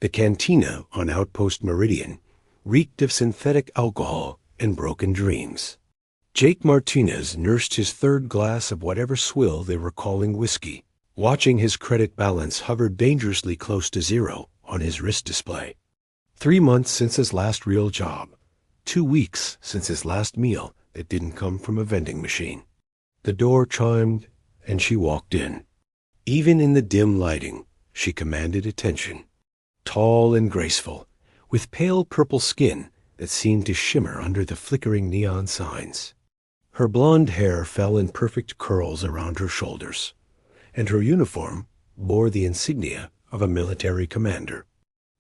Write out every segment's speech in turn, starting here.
The cantina on Outpost Meridian reeked of synthetic alcohol and broken dreams. Jake Martinez nursed his third glass of whatever swill they were calling whiskey, watching his credit balance hover dangerously close to zero on his wrist display. 3 months since his last real job. 2 weeks since his last meal that didn't come from a vending machine. The door chimed, and she walked in. Even in the dim lighting, she commanded attention. Tall and graceful, with pale purple skin that seemed to shimmer under the flickering neon signs. Her blonde hair fell in perfect curls around her shoulders, and her uniform bore the insignia of a military commander.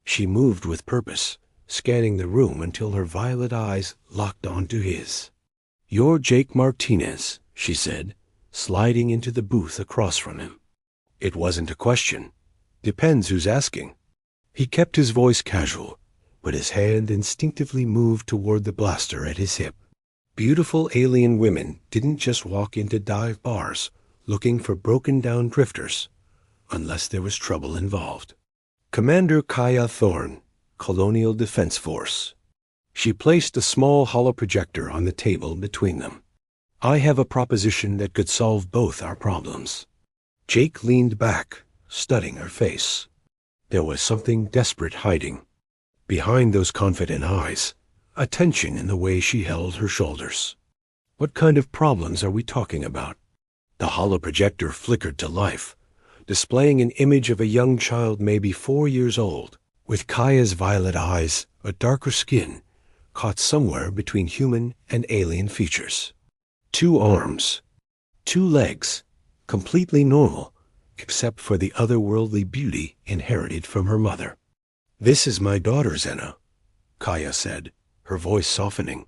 She moved with purpose, scanning the room until her violet eyes locked onto his. "You're Jake Martinez," she said, sliding into the booth across from him. It wasn't a question. Depends who's asking. He kept his voice casual, but his hand instinctively moved toward the blaster at his hip. Beautiful alien women didn't just walk into dive bars looking for broken-down drifters, unless there was trouble involved. Commander Kaya Thorne, Colonial Defense Force. She placed a small holoprojector on the table between them. "I have a proposition that could solve both our problems." Jake leaned back, studying her face. There was something desperate hiding. Behind those confident eyes, a tension in the way she held her shoulders. "What kind of problems are we talking about?" The holoprojector flickered to life, displaying an image of a young child maybe 4 years old, with Kaya's violet eyes, a darker skin, caught somewhere between human and alien features. 2 arms, 2 legs, completely normal, except for the otherworldly beauty inherited from her mother. "This is my daughter, Zena," Kaya said, her voice softening.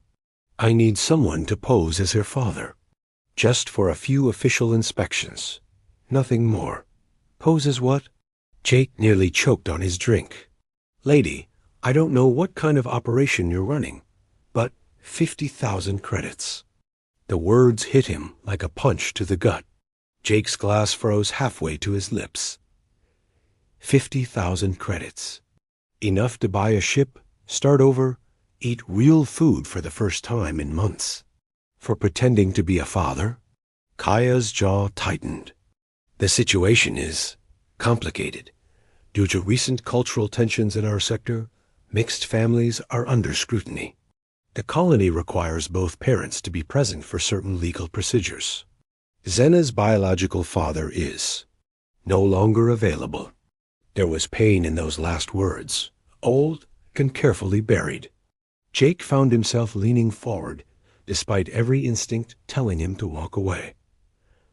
"I need someone to pose as her father. Just for a few official inspections. Nothing more." "Pose as what?" Jake nearly choked on his drink. "Lady, I don't know what kind of operation you're running, but 50,000 credits. The words hit him like a punch to the gut. Jake's glass froze halfway to his lips. 50,000 credits. Enough to buy a ship, start over, eat real food for the first time in months. For pretending to be a father? Kaya's jaw tightened. The situation is complicated. Due to recent cultural tensions in our sector, mixed families are under scrutiny. The colony requires both parents to be present for certain legal procedures. Zena's biological father is no longer available. There was pain in those last words, old and carefully buried. Jake found himself leaning forward, despite every instinct telling him to walk away.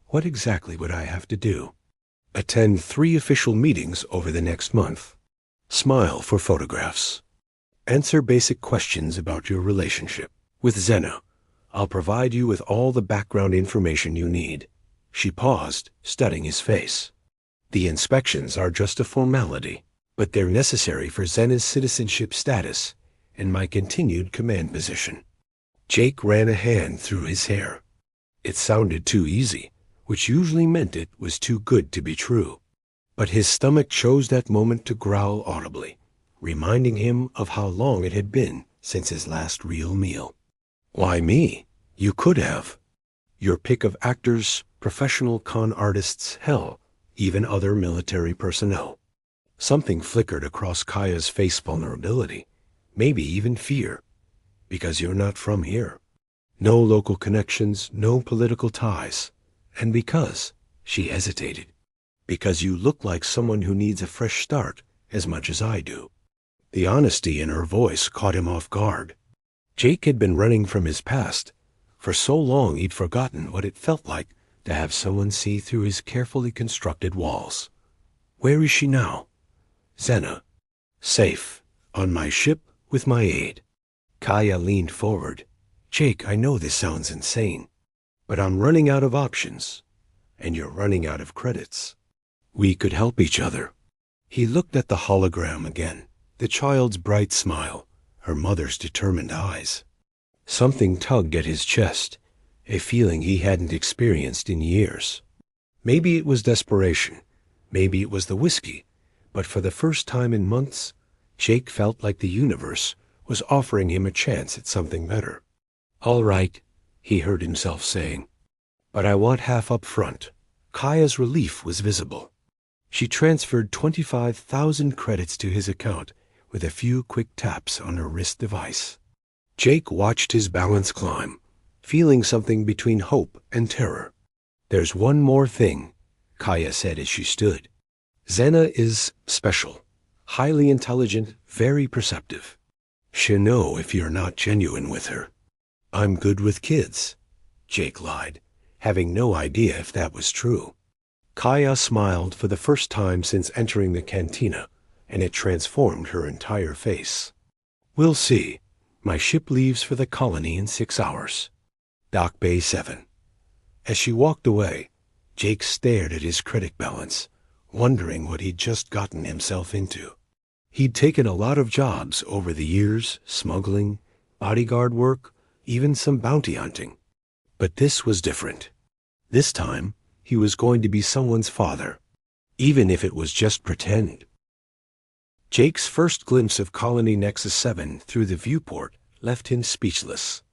What exactly would I have to do? Attend 3 official meetings over the next month. Smile for photographs. Answer basic questions about your relationship. With Zena, I'll provide you with all the background information you need. She paused, studying his face. The inspections are just a formality, but they're necessary for Zena's citizenship status and my continued command position. Jake ran a hand through his hair. It sounded too easy, which usually meant it was too good to be true. But his stomach chose that moment to growl audibly, reminding him of how long it had been since his last real meal. "Why me? You could have. Your pick of actors, professional con artists, hell, even other military personnel." Something flickered across Kaya's face, vulnerability, maybe even fear. "Because you're not from here. No local connections, no political ties. And because," she hesitated, "because you look like someone who needs a fresh start as much as I do." The honesty in her voice caught him off guard. Jake had been running from his past. For so long he'd forgotten what it felt like to have someone see through his carefully constructed walls. "Where is she now?" "Zena. Safe. On my ship with my aide." Kaya leaned forward. "Jake, I know this sounds insane, but I'm running out of options, and you're running out of credits. We could help each other." He looked at the hologram again, the child's bright smile, her mother's determined eyes. Something tugged at his chest, a feeling he hadn't experienced in years. Maybe it was desperation, maybe it was the whiskey, but for the first time in months, Jake felt like the universe was offering him a chance at something better. "All right," he heard himself saying, "but I want half up front." Kaya's relief was visible. She transferred 25,000 credits to his account with a few quick taps on her wrist device. Jake watched his balance climb, feeling something between hope and terror. "There's one more thing," Kaya said as she stood. "Xena is special, highly intelligent, very perceptive. She'll know if you're not genuine with her." "I'm good with kids," Jake lied, having no idea if that was true. Kaya smiled for the first time since entering the cantina, and it transformed her entire face. "We'll see. My ship leaves for the colony in 6 hours. Dock Bay 7. As she walked away, Jake stared at his credit balance, wondering what he'd just gotten himself into. He'd taken a lot of jobs over the years, smuggling, bodyguard work, even some bounty hunting. But this was different. This time, he was going to be someone's father, even if it was just pretend. Jake's first glimpse of Colony Nexus 7 through the viewport left him speechless.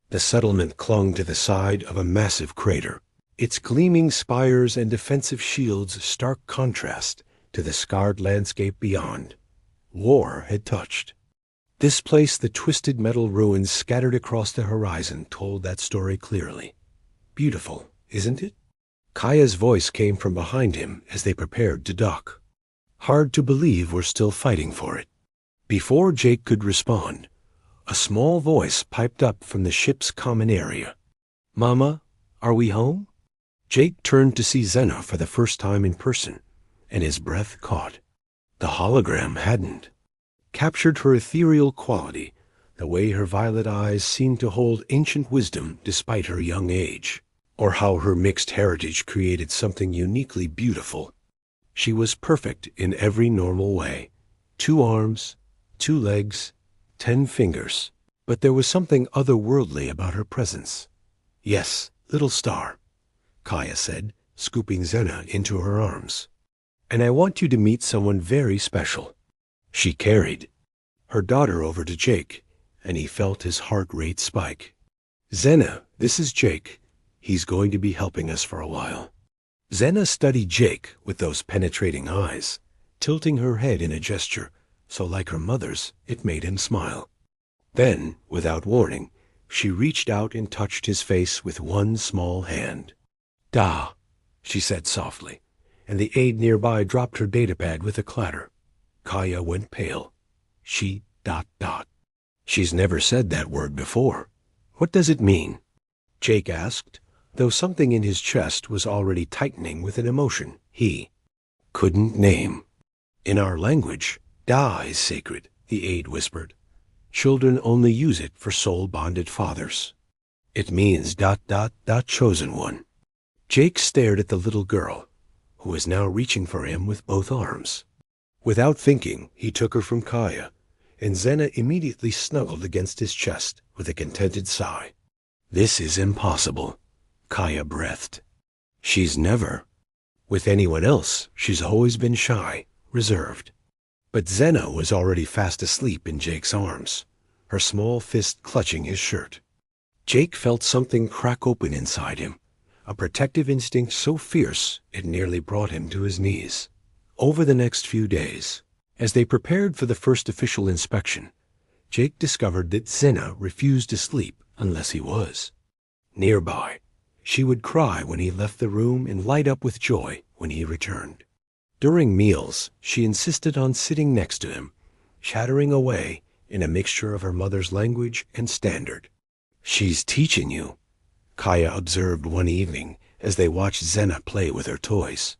The settlement clung to the side of a massive crater, its gleaming spires and defensive shields stark contrast to the scarred landscape beyond. War had touched. This place the twisted metal ruins scattered across the horizon told that story clearly. "Beautiful, isn't it?" Kaya's voice came from behind him as they prepared to dock. "Hard to believe we're still fighting for it." Before Jake could respond, a small voice piped up from the ship's common area. "Mama, are we home?" Jake turned to see Xena for the first time in person, and his breath caught. The hologram hadn't captured her ethereal quality, the way her violet eyes seemed to hold ancient wisdom despite her young age, or how her mixed heritage created something uniquely beautiful. She was perfect in every normal way. 2 arms, 2 legs, 10 fingers. But there was something otherworldly about her presence. "Yes, little star," Kaya said, scooping Xena into her arms. "And I want you to meet someone very special." She carried her daughter over to Jake, and he felt his heart rate spike. "Xena, this is Jake. He's going to be helping us for a while." Xena studied Jake with those penetrating eyes, tilting her head in a gesture, so like her mother's, it made him smile. Then, without warning, she reached out and touched his face with one small hand. "Da," she said softly, and the aide nearby dropped her datapad with a clatter. Kaya went pale. She ... She's never said that word before. What does it mean? Jake asked, though something in his chest was already tightening with an emotion he couldn't name. "In our language, Da is sacred," the aide whispered. "Children only use it for soul-bonded fathers. It means ... chosen one." Jake stared at the little girl, who was now reaching for him with both arms. Without thinking, he took her from Kaya, and Xena immediately snuggled against his chest with a contented sigh. "This is impossible," Kaya breathed. "She's never. With anyone else, she's always been shy, reserved." But Xena was already fast asleep in Jake's arms, her small fist clutching his shirt. Jake felt something crack open inside him, a protective instinct so fierce it nearly brought him to his knees. Over the next few days, as they prepared for the first official inspection, Jake discovered that Xena refused to sleep unless he was. Nearby, she would cry when he left the room and light up with joy when he returned. During meals, she insisted on sitting next to him, chattering away in a mixture of her mother's language and standard. "She's teaching you," Kaya observed one evening as they watched Xena play with her toys.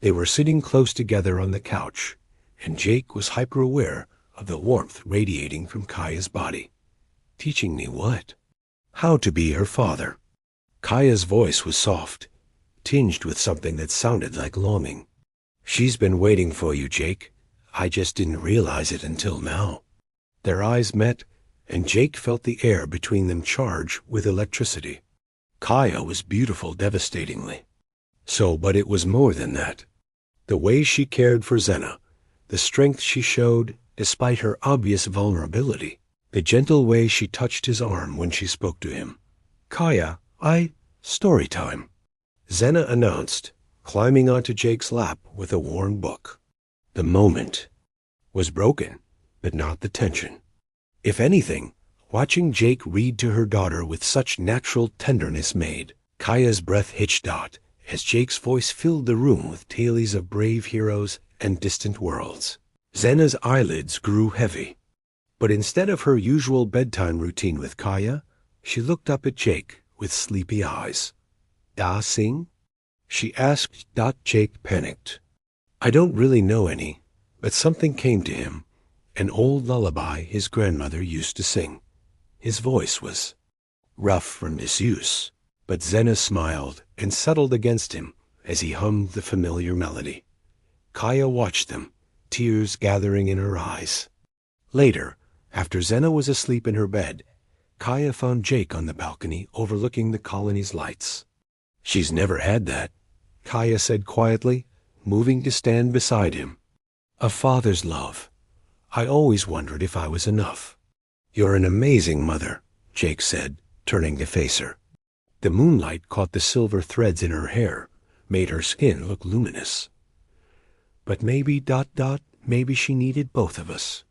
They were sitting close together on the couch, and Jake was hyper-aware of the warmth radiating from Kaya's body. "Teaching me what?" "How to be her father." Kaya's voice was soft, tinged with something that sounded like longing. "She's been waiting for you, Jake. I just didn't realize it until now." Their eyes met, and Jake felt the air between them charge with electricity. Kaya was beautiful devastatingly. But it was more than that. The way she cared for Xena, the strength she showed, despite her obvious vulnerability, the gentle way she touched his arm when she spoke to him. "Kaya, story time," Xena announced, climbing onto Jake's lap with a worn book. The moment was broken, but not the tension. If anything, watching Jake read to her daughter with such natural tenderness made Kaya's breath hitched out as Jake's voice filled the room with tales of brave heroes and distant worlds. Xena's eyelids grew heavy, but instead of her usual bedtime routine with Kaya, she looked up at Jake with sleepy eyes. "Da sing?" she asked. Jake panicked. "I don't really know any, but something came to him, an old lullaby his grandmother used to sing." His voice was rough from disuse, but Xena smiled and settled against him as he hummed the familiar melody. Kaya watched them, tears gathering in her eyes. Later, after Xena was asleep in her bed, Kaya found Jake on the balcony overlooking the colony's lights. "She's never had that," Kaya said quietly, moving to stand beside him. "A father's love. I always wondered if I was enough." "You're an amazing mother," Jake said, turning to face her. The moonlight caught the silver threads in her hair, made her skin look luminous. "But maybe, maybe she needed both of us."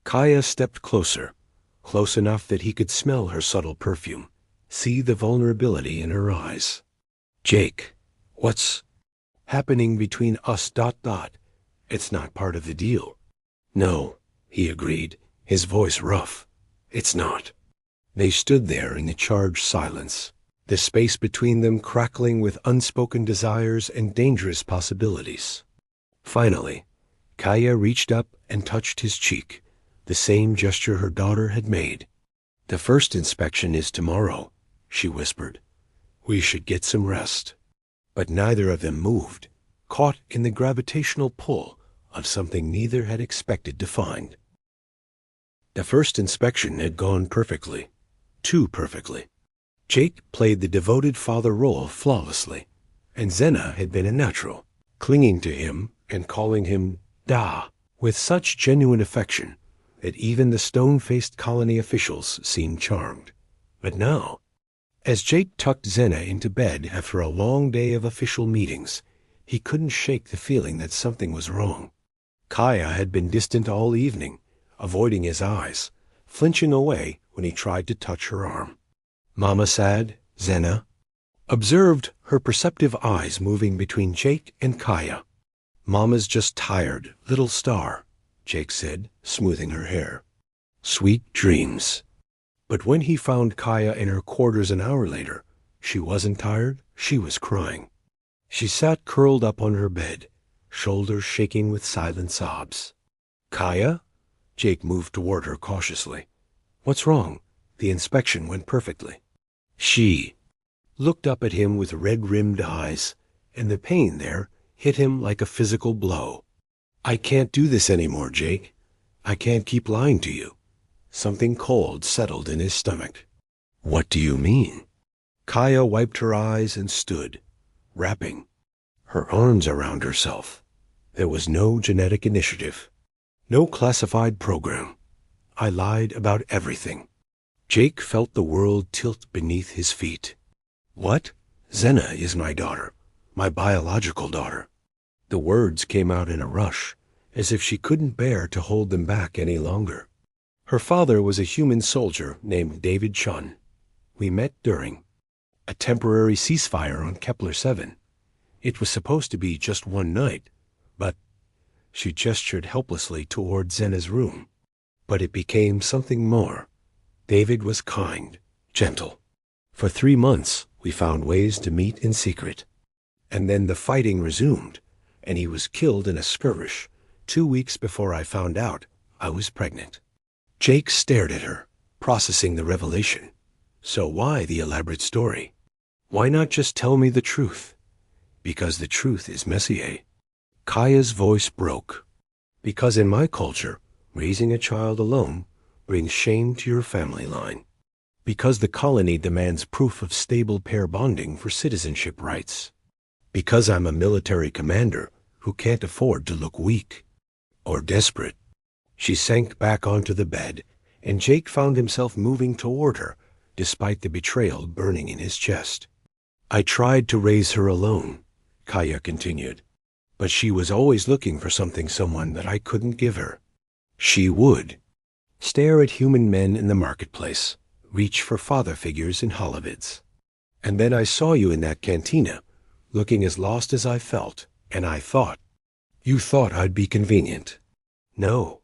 Kaya stepped closer, close enough that he could smell her subtle perfume, see the vulnerability in her eyes. "Jake, what's happening between us? It's not part of the deal." "No," he agreed, his voice rough. "It's not." They stood there in the charged silence, the space between them crackling with unspoken desires and dangerous possibilities. Finally, Kaya reached up and touched his cheek, the same gesture her daughter had made. "The first inspection is tomorrow," she whispered. "We should get some rest." But neither of them moved, caught in the gravitational pull of something neither had expected to find. The first inspection had gone perfectly, too perfectly. Jake played the devoted father role flawlessly, and Xena had been a natural, clinging to him and calling him Da with such genuine affection that even the stone-faced colony officials seemed charmed. But now, as Jake tucked Xena into bed after a long day of official meetings, he couldn't shake the feeling that something was wrong. Kaya had been distant all evening, avoiding his eyes, flinching away when he tried to touch her arm. "Mama sad, Xena?" Observed her perceptive eyes moving between Jake and Kaya. "Mama's just tired, little star," Jake said, smoothing her hair. "Sweet dreams." But when he found Kaya in her quarters an hour later, she wasn't tired, she was crying. She sat curled up on her bed, shoulders shaking with silent sobs. "Kaya?" Jake moved toward her cautiously. "What's wrong? The inspection went perfectly." She looked up at him with red-rimmed eyes, and the pain there hit him like a physical blow. "I can't do this anymore, Jake. I can't keep lying to you." Something cold settled in his stomach. "What do you mean?" Kaya wiped her eyes and stood, wrapping her arms around herself. There was no genetic initiative, no classified program. I lied about everything. Jake felt the world tilt beneath his feet. "What?" "Xena is my daughter, my biological daughter." The words came out in a rush, as if she couldn't bear to hold them back any longer. Her father was a human soldier named David Chun. We met during a temporary ceasefire on Kepler-7. It was supposed to be just one night, but she gestured helplessly toward Xena's room. But it became something more. David was kind, gentle. For 3 months, we found ways to meet in secret. And then the fighting resumed, and he was killed in a skirmish 2 weeks before I found out I was pregnant. Jake stared at her, processing the revelation. So why the elaborate story? Why not just tell me the truth? Because the truth is Messier. Kaya's voice broke. Because in my culture, raising a child alone brings shame to your family line. Because the colony demands proof of stable pair bonding for citizenship rights. Because I'm a military commander who can't afford to look weak or desperate. She sank back onto the bed, and Jake found himself moving toward her, despite the betrayal burning in his chest. I tried to raise her alone, Kaya continued, but she was always looking for someone that I couldn't give her. She would stare at human men in the marketplace, reach for father figures in holovids. And then I saw you in that cantina, looking as lost as I felt, and I thought, you thought I'd be convenient. No.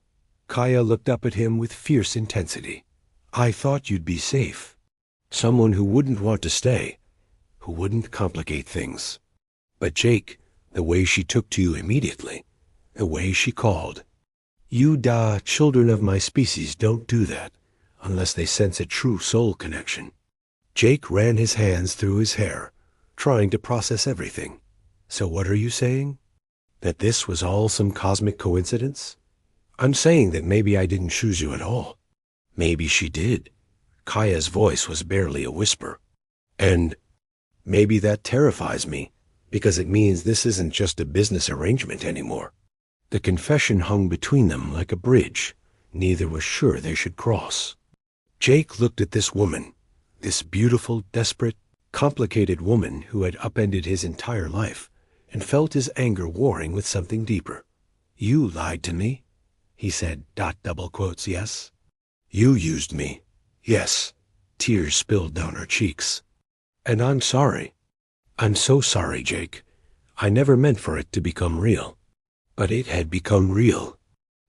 Kaya looked up at him with fierce intensity. I thought you'd be safe. Someone who wouldn't want to stay, who wouldn't complicate things. But Jake, the way she took to you immediately, the way she called. You children of my species don't do that, unless they sense a true soul connection. Jake ran his hands through his hair, trying to process everything. So what are you saying? That this was all some cosmic coincidence? I'm saying that maybe I didn't choose you at all. Maybe she did. Kaya's voice was barely a whisper. And maybe that terrifies me, because it means this isn't just a business arrangement anymore. The confession hung between them like a bridge. Neither was sure they should cross. Jake looked at this woman, this beautiful, desperate, complicated woman who had upended his entire life, and felt his anger warring with something deeper. You lied to me, he said, double quotes, yes. You used me, yes. Tears spilled down her cheeks. And I'm sorry. I'm so sorry, Jake. I never meant for it to become real. But it had become real.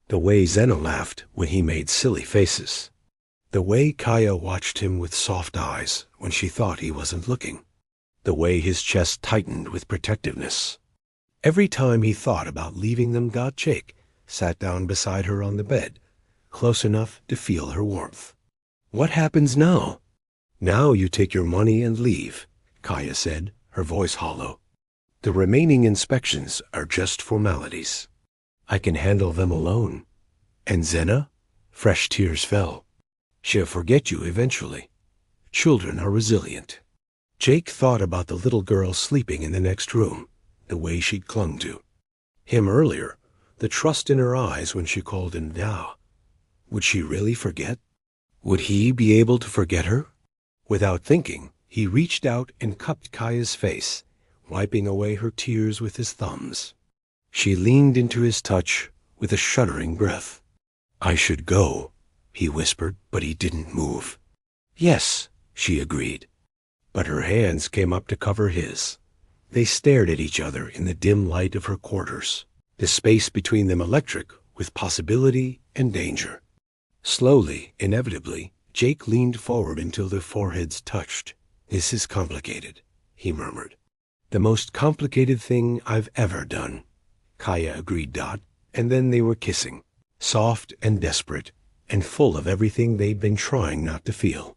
The way Zeno laughed when he made silly faces. The way Kaya watched him with soft eyes when she thought he wasn't looking. The way his chest tightened with protectiveness. Every time he thought about leaving them, Jake sat down beside her on the bed, close enough to feel her warmth. What happens now? Now you take your money and leave, Kaya said, her voice hollow. The remaining inspections are just formalities. I can handle them alone. And Zena? Fresh tears fell. She'll forget you eventually. Children are resilient. Jake thought about the little girl sleeping in the next room, the way she'd clung to him earlier, the trust in her eyes when she called him Thou. Would she really forget? Would he be able to forget her? Without thinking, he reached out and cupped Kaya's face, wiping away her tears with his thumbs. She leaned into his touch with a shuddering breath. I should go, he whispered, but he didn't move. Yes, she agreed. But her hands came up to cover his. They stared at each other in the dim light of her quarters, the space between them electric with possibility and danger. Slowly, inevitably, Jake leaned forward until their foreheads touched. This is complicated, he murmured. The most complicated thing I've ever done, Kaya agreed, and then they were kissing, soft and desperate, and full of everything they'd been trying not to feel.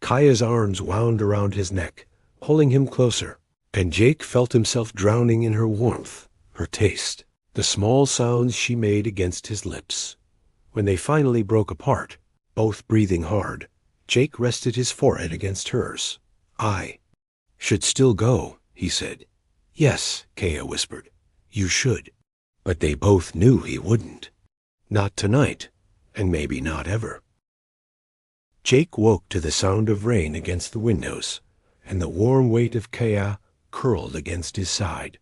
Kaya's arms wound around his neck, pulling him closer, and Jake felt himself drowning in her warmth, her taste, the small sounds she made against his lips. When they finally broke apart, both breathing hard, Jake rested his forehead against hers. I should still go, he said. Yes, Kaya whispered. You should. But they both knew he wouldn't. Not tonight, and maybe not ever. Jake woke to the sound of rain against the windows, and the warm weight of Kaya curled against his side.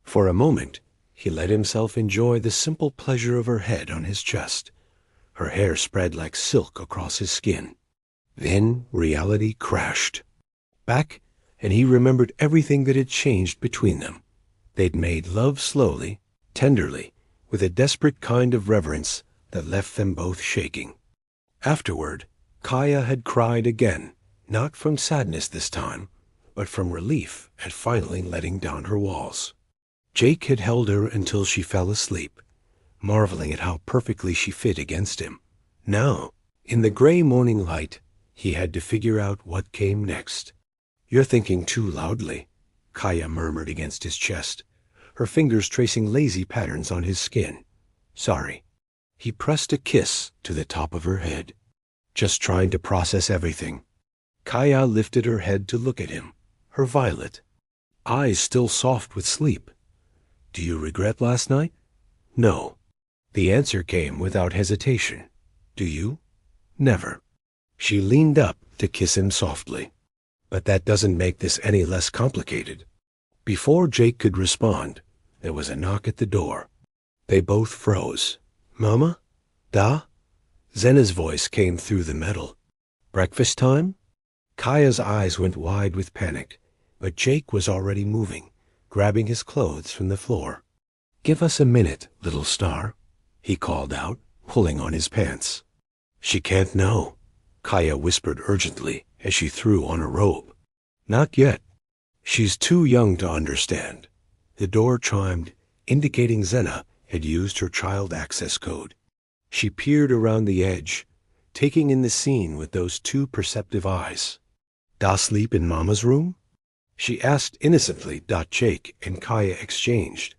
For a moment, he let himself enjoy the simple pleasure of her head on his chest. Her hair spread like silk across his skin. Then reality crashed. Back, and he remembered everything that had changed between them. They'd made love slowly, tenderly, with a desperate kind of reverence that left them both shaking. Afterward, Kaya had cried again, not from sadness this time, but from relief at finally letting down her walls. Jake had held her until she fell asleep, marveling at how perfectly she fit against him. Now, in the gray morning light, he had to figure out what came next. You're thinking too loudly, Kaya murmured against his chest, her fingers tracing lazy patterns on his skin. Sorry. He pressed a kiss to the top of her head. Just trying to process everything. Kaya lifted her head to look at him, her violet eyes still soft with sleep. Do you regret last night? No. The answer came without hesitation. Do you? Never. She leaned up to kiss him softly. But that doesn't make this any less complicated. Before Jake could respond, there was a knock at the door. They both froze. Mama? Da? Zena's voice came through the metal. Breakfast time? Kaya's eyes went wide with panic, but Jake was already moving, grabbing his clothes from the floor. Give us a minute, little star, he called out, pulling on his pants. She can't know, Kaya whispered urgently as she threw on a robe. Not yet. She's too young to understand. The door chimed, indicating Zena had used her child access code. She peered around the edge, taking in the scene with those two perceptive eyes. Da sleep in Mama's room? She asked innocently. Jake and Kaya exchanged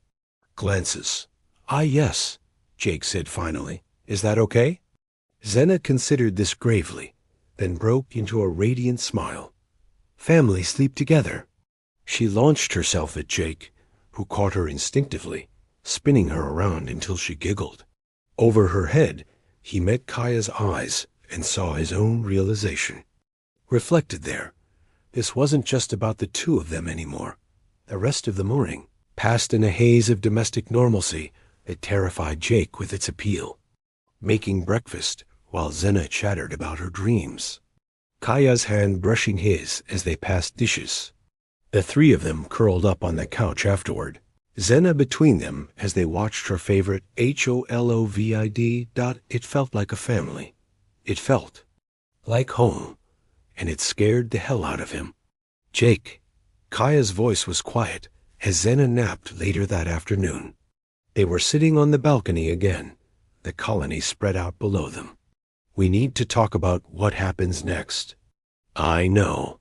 glances. Ah, yes, Jake said finally. Is that okay? Zena considered this gravely, then broke into a radiant smile. Family sleep together. She launched herself at Jake, who caught her instinctively, spinning her around until she giggled. Over her head, he met Kaya's eyes and saw his own realization. Reflected there, this wasn't just about the two of them anymore. The rest of the morning passed in a haze of domestic normalcy that terrified Jake with its appeal. Making breakfast while Zena chattered about her dreams. Kaya's hand brushing his as they passed dishes. The three of them curled up on the couch afterward, Zena between them as they watched her favorite HOLOVID. It felt like a family. It felt like home, and it scared the hell out of him. Jake. Kaya's voice was quiet as Zena napped later that afternoon. They were sitting on the balcony again, the colony spread out below them. We need to talk about what happens next. I know.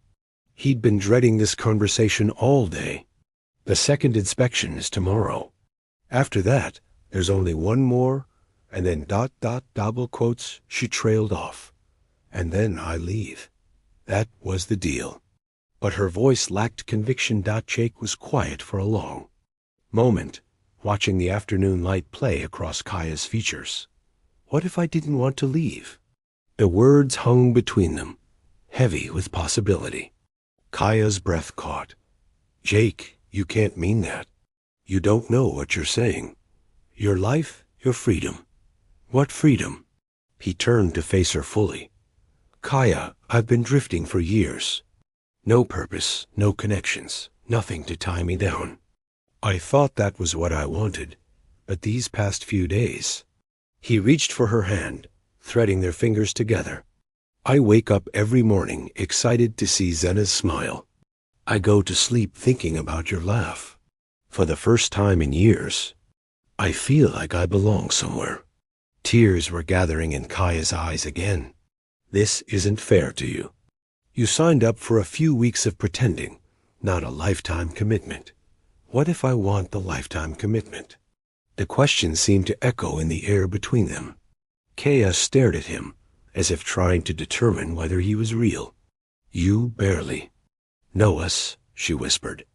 He'd been dreading this conversation all day. The second inspection is tomorrow. After that, there's only one more, and then ... double quotes, she trailed off. And then I leave. That was the deal. But her voice lacked conviction. Jake was quiet for a long moment, watching the afternoon light play across Kaya's features. What if I didn't want to leave? The words hung between them, heavy with possibility. Kaya's breath caught. Jake, you can't mean that. You don't know what you're saying. Your life, your freedom. What freedom? He turned to face her fully. Kaya, I've been drifting for years. No purpose, no connections, nothing to tie me down. I thought that was what I wanted, but these past few days... He reached for her hand, threading their fingers together. I wake up every morning excited to see Zena's smile. I go to sleep thinking about your laugh. For the first time in years, I feel like I belong somewhere. Tears were gathering in Kaya's eyes again. This isn't fair to you. You signed up for a few weeks of pretending, not a lifetime commitment. What if I want the lifetime commitment? The question seemed to echo in the air between them. Kaya stared at him, as if trying to determine whether he was real. You barely know us, she whispered.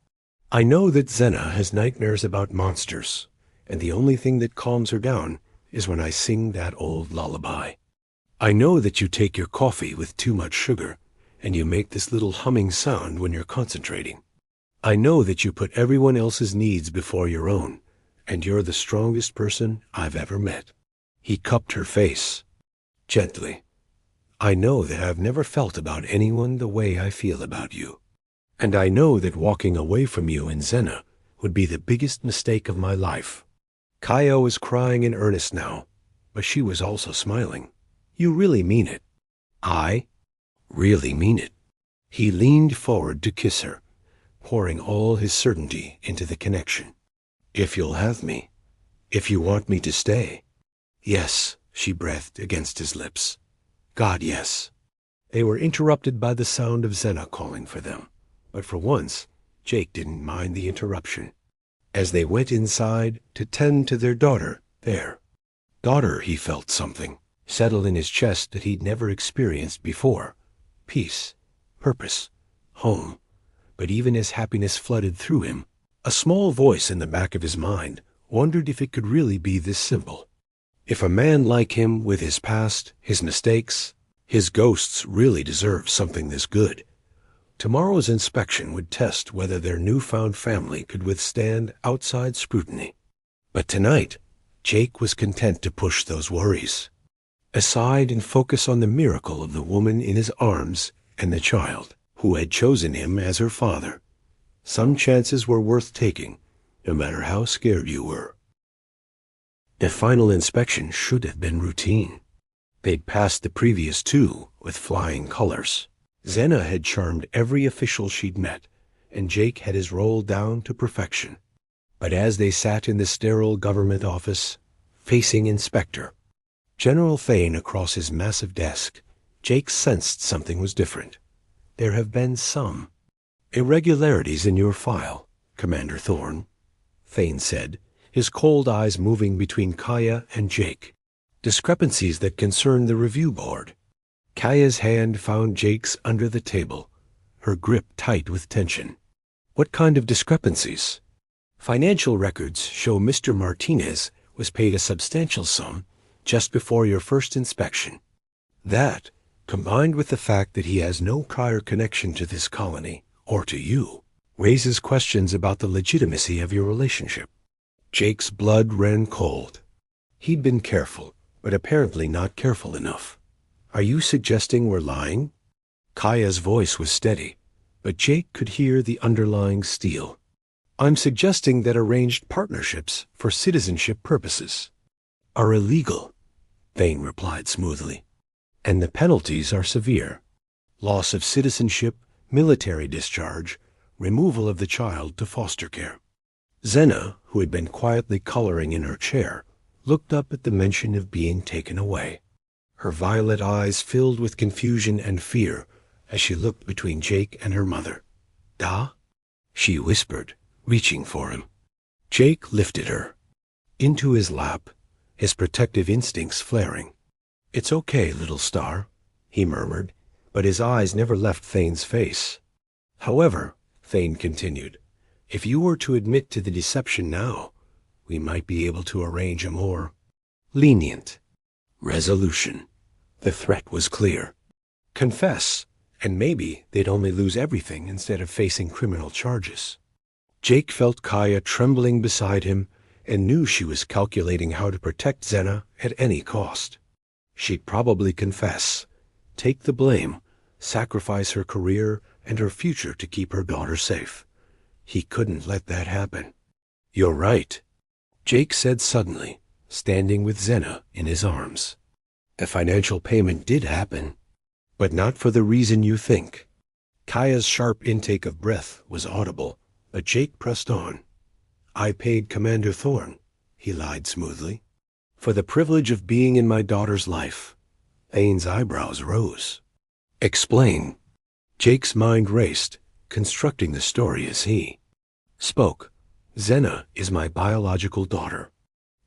I know that Zena has nightmares about monsters, and the only thing that calms her down is when I sing that old lullaby. I know that you take your coffee with too much sugar, and you make this little humming sound when you're concentrating. I know that you put everyone else's needs before your own, and you're the strongest person I've ever met. He cupped her face gently. I know that I've never felt about anyone the way I feel about you. And I know that walking away from you and Zena would be the biggest mistake of my life. Kaya was crying in earnest now, but she was also smiling. You really mean it. I really mean it. He leaned forward to kiss her, pouring all his certainty into the connection. If you'll have me, if you want me to stay. Yes, she breathed against his lips. God, yes. They were interrupted by the sound of Zena calling for them, but for once, Jake didn't mind the interruption. As they went inside to tend to their daughter there. Daughter, he felt something settle in his chest that he'd never experienced before. Peace, purpose, home. But even as happiness flooded through him, a small voice in the back of his mind wondered if it could really be this simple. If a man like him, with his past, his mistakes, his ghosts, really deserves something this good, tomorrow's inspection would test whether their newfound family could withstand outside scrutiny. But tonight, Jake was content to push those worries aside and focus on the miracle of the woman in his arms and the child who had chosen him as her father. Some chances were worth taking, no matter how scared you were. The final inspection should have been routine. They'd passed the previous two with flying colors. Xena had charmed every official she'd met, and Jake had his role down to perfection. But as they sat in the sterile government office, facing Inspector General Thane across his massive desk, Jake sensed something was different. There have been some irregularities in your file, Commander Thorne, Thane said, his cold eyes moving between Kaya and Jake. Discrepancies that concern the review board. Kaya's hand found Jake's under the table, her grip tight with tension. What kind of discrepancies? Financial records show Mr. Martinez was paid a substantial sum just before your first inspection. That, combined with the fact that he has no prior connection to this colony, or to you, raises questions about the legitimacy of your relationship. Jake's blood ran cold. He'd been careful, but apparently not careful enough. Are you suggesting we're lying? Kaya's voice was steady, but Jake could hear the underlying steel. I'm suggesting that arranged partnerships for citizenship purposes are illegal, Thane replied smoothly. And the penalties are severe. Loss of citizenship, military discharge, removal of the child to foster care. Xena, who had been quietly coloring in her chair, looked up at the mention of being taken away. Her violet eyes filled with confusion and fear as she looked between Jake and her mother. Da? She whispered, reaching for him. Jake lifted her into his lap, his protective instincts flaring. It's okay, little star, he murmured, but his eyes never left Thane's face. However, Thane continued, if you were to admit to the deception now, we might be able to arrange a more lenient resolution. The threat was clear. Confess, and maybe they'd only lose everything instead of facing criminal charges. Jake felt Kaya trembling beside him and knew she was calculating how to protect Xena at any cost. She'd probably confess, take the blame, sacrifice her career and her future to keep her daughter safe. He couldn't let that happen. You're right, Jake said suddenly, standing with Xena in his arms. The financial payment did happen, but not for the reason you think. Kaya's sharp intake of breath was audible, but Jake pressed on. I paid Commander Thorne, he lied smoothly, for the privilege of being in my daughter's life. Thane's eyebrows rose. Explain. Jake's mind raced, constructing the story as he spoke. Xena is my biological daughter.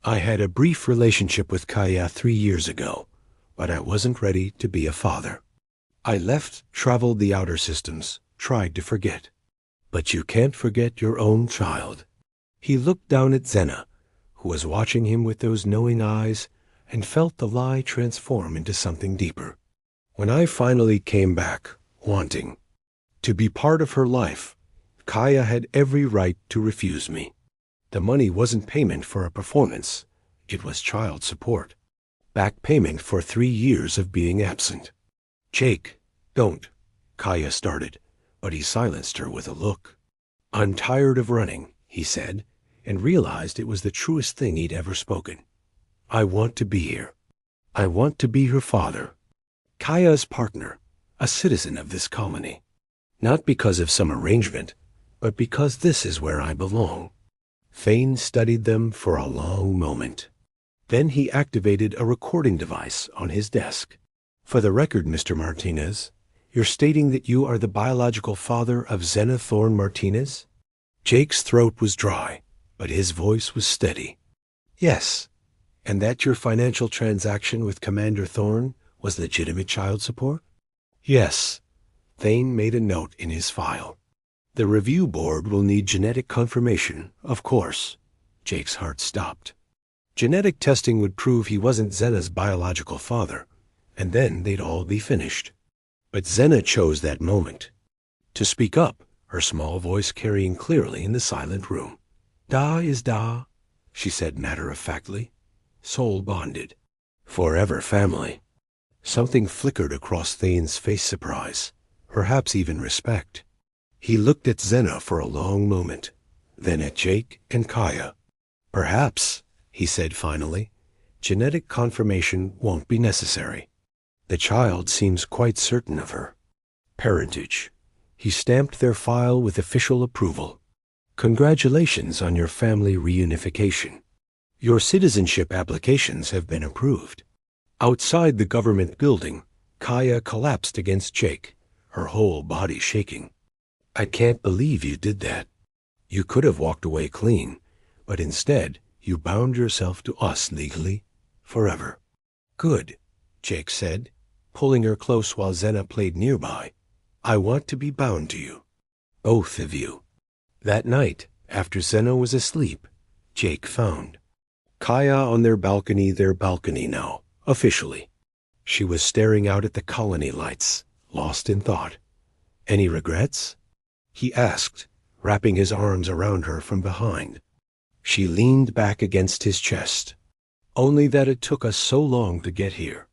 I had a brief relationship with Kaya 3 years ago, but I wasn't ready to be a father. I left, traveled the outer systems, tried to forget. But you can't forget your own child. He looked down at Xena, who was watching him with those knowing eyes, and felt the lie transform into something deeper. When I finally came back, wanting to be part of her life, Kaya had every right to refuse me. The money wasn't payment for a performance. It was child support. Back payment for 3 years of being absent. Jake, don't, Kaya started, but he silenced her with a look. I'm tired of running, he said, and realized it was the truest thing he'd ever spoken. I want to be here. I want to be her father. Kaya's partner, a citizen of this colony. Not because of some arrangement, but because this is where I belong. Thane studied them for a long moment. Then he activated a recording device on his desk. For the record, Mr. Martinez, you're stating that you are the biological father of Xena Thorne Martinez? Jake's throat was dry, but his voice was steady. Yes, and that your financial transaction with Commander Thorne was legitimate child support? Yes. Thane made a note in his file. The review board will need genetic confirmation, of course. Jake's heart stopped. Genetic testing would prove he wasn't Zena's biological father, and then they'd all be finished. But Zena chose that moment to speak up, her small voice carrying clearly in the silent room. Da is Da, she said matter-of-factly. Soul bonded. Forever family. Something flickered across Thane's face, surprise, perhaps even respect. He looked at Zena for a long moment, then at Jake and Kaya. Perhaps, he said finally, genetic confirmation won't be necessary. The child seems quite certain of her parentage. He stamped their file with official approval. Congratulations on your family reunification. Your citizenship applications have been approved. Outside the government building, Kaya collapsed against Jake, her whole body shaking. I can't believe you did that. You could have walked away clean, but instead you bound yourself to us legally, forever. Good, Jake said, pulling her close while Zena played nearby. I want to be bound to you. Both of you. That night, after Zena was asleep, Jake found Kaya on their balcony now, officially. She was staring out at the colony lights, lost in thought. Any regrets? He asked, wrapping his arms around her from behind. She leaned back against his chest. Only that it took us so long to get here.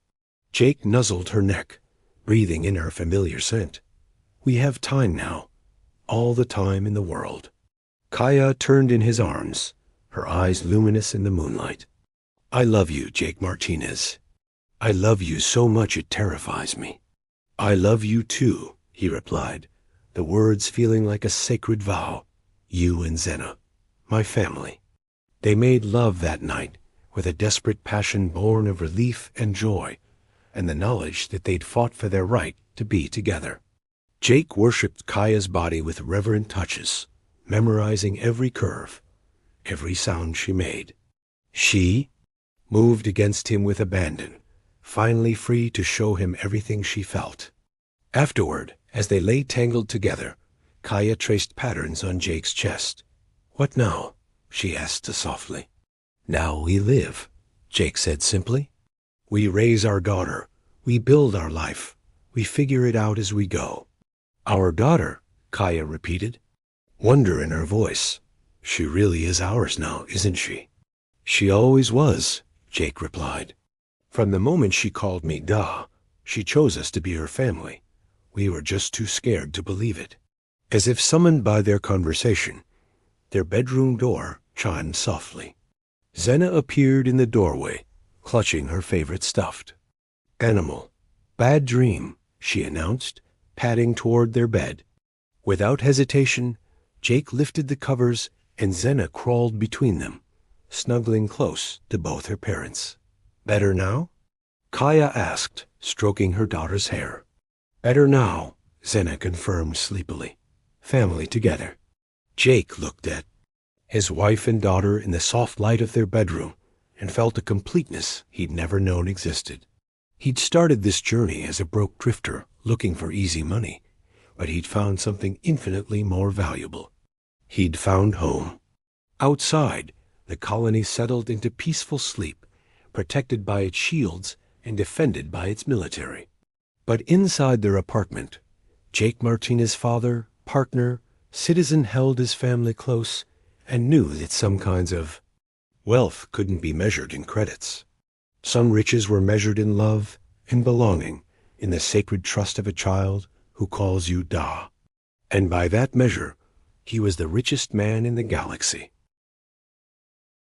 Jake nuzzled her neck, breathing in her familiar scent. We have time now, all the time in the world. Kaya turned in his arms, her eyes luminous in the moonlight. I love you, Jake Martinez. I love you so much it terrifies me. I love you too, he replied, the words feeling like a sacred vow. You and Zena, my family. They made love that night with a desperate passion born of relief and joy, and the knowledge that they'd fought for their right to be together. Jake worshipped Kaya's body with reverent touches, memorizing every curve, every sound she made. She moved against him with abandon, finally free to show him everything she felt. Afterward, as they lay tangled together, Kaya traced patterns on Jake's chest. What now? She asked softly. Now we live, Jake said simply. We raise our daughter. We build our life. We figure it out as we go. Our daughter, Kaya repeated, wonder in her voice. She really is ours now, isn't she? She always was, Jake replied. From the moment she called me Da, she chose us to be her family. We were just too scared to believe it. As if summoned by their conversation, their bedroom door chimed softly. Zena appeared in the doorway, clutching her favorite stuffed animal. Bad dream, she announced, padding toward their bed. Without hesitation, Jake lifted the covers and Zena crawled between them, snuggling close to both her parents. Better now? Kaya asked, stroking her daughter's hair. Better now, Zena confirmed sleepily. Family together. Jake looked at his wife and daughter in the soft light of their bedroom and felt a completeness he'd never known existed. He'd started this journey as a broke drifter looking for easy money, but he'd found something infinitely more valuable. He'd found home. Outside, the colony settled into peaceful sleep, protected by its shields and defended by its military. But inside their apartment, Jake Martinez's father, partner, citizen held his family close and knew that some kinds of wealth couldn't be measured in credits. Some riches were measured in love and belonging, in the sacred trust of a child who calls you Da. And by that measure, he was the richest man in the galaxy.